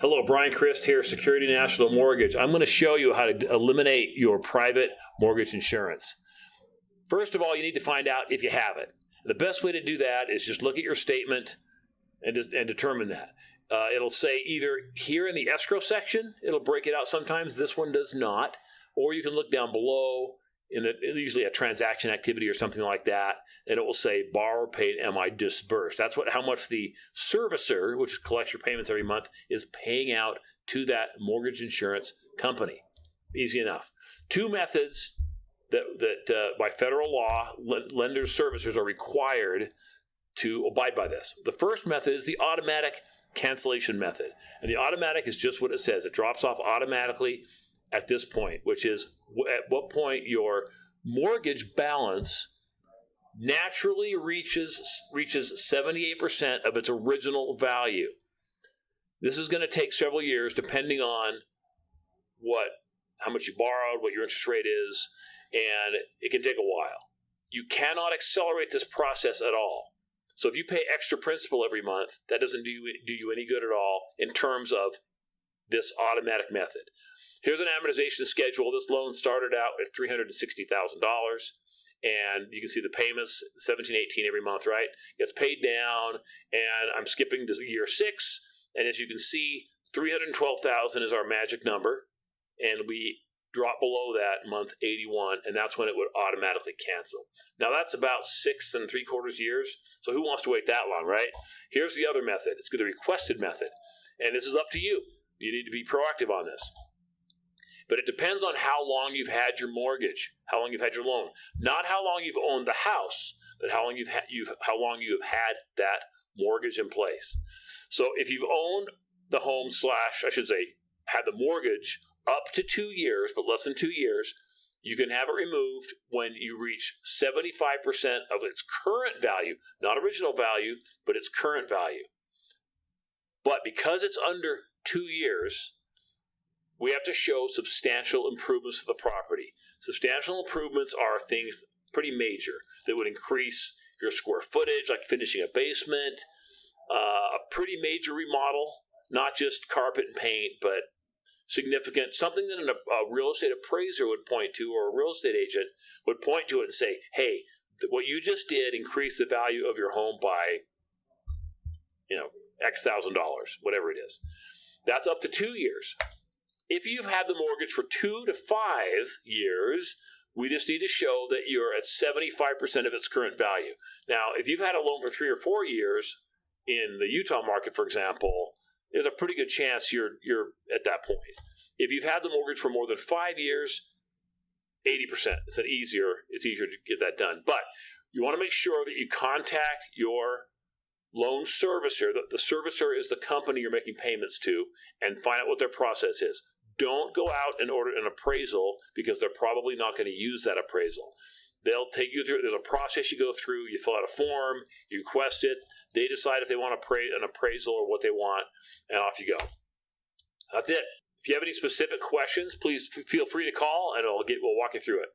Hello, Brian Christ here, Security National Mortgage. I'm going to show you how to eliminate your private mortgage insurance. First of all, you need to find out if you have it. The best way to do that is just look at your statement and determine that. It'll say either here in the escrow section, it'll break it out sometimes. This one does not. Or you can look down below in usually a transaction activity or something like that, and it will say borrower paid MI disbursed. That's how much the servicer, which collects your payments every month, is paying out to that mortgage insurance company. Easy enough. Two methods that by federal law, lenders, servicers are required to abide by this. The first method is the automatic cancellation method. And the automatic is just what it says. It drops off automatically at this point, which is at what point your mortgage balance naturally reaches 78% of its original value. This is going to take several years depending on how much you borrowed, what your interest rate is, and it can take a while. You cannot accelerate this process at all. So if you pay extra principal every month, that doesn't do you any good at all in terms of this automatic method. Here's an amortization schedule. This loan started out at $360,000, and you can see the payments, $1,718 every month, right? Gets paid down, and I'm skipping to year 6, and as you can see, $312,000 is our magic number, and we drop below that month 81, and that's when it would automatically cancel. Now that's about 6 3/4 years, so who wants to wait that long, right? Here's the other method. It's the requested method, and this is up to you. You need to be proactive on this. But it depends on how long you've had your mortgage, how long you've had your loan. Not how long you've owned the house, but how long you've had that mortgage in place. So if you've owned the home had the mortgage up to 2 years, but less than 2 years, you can have it removed when you reach 75% of its current value, not original value, but its current value. But because it's under 2 years, we have to show substantial improvements to the property. Substantial improvements are things pretty major that would increase your square footage, like finishing a basement, a pretty major remodel, not just carpet and paint, but significant, something that a real estate appraiser would point to, or a real estate agent would point to it and say, hey, what you just did increased the value of your home by, X thousand dollars, whatever it is. That's up to 2 years. If you've had the mortgage for 2 to 5 years, we just need to show that you're at 75% of its current value. Now, if you've had a loan for 3 or 4 years in the Utah market, for example, there's a pretty good chance you're at that point. If you've had the mortgage for more than 5 years, 80%. It's easier to get that done. But you want to make sure that you contact your loan servicer. The servicer is the company you're making payments to, and find out what their process is. Don't go out and order an appraisal because they're probably not going to use that appraisal. They'll take you through, there's a process you go through, you fill out a form, you request it, they decide if they want an appraisal or what they want, and off you go. That's it. If you have any specific questions, please feel free to call and we'll walk you through it.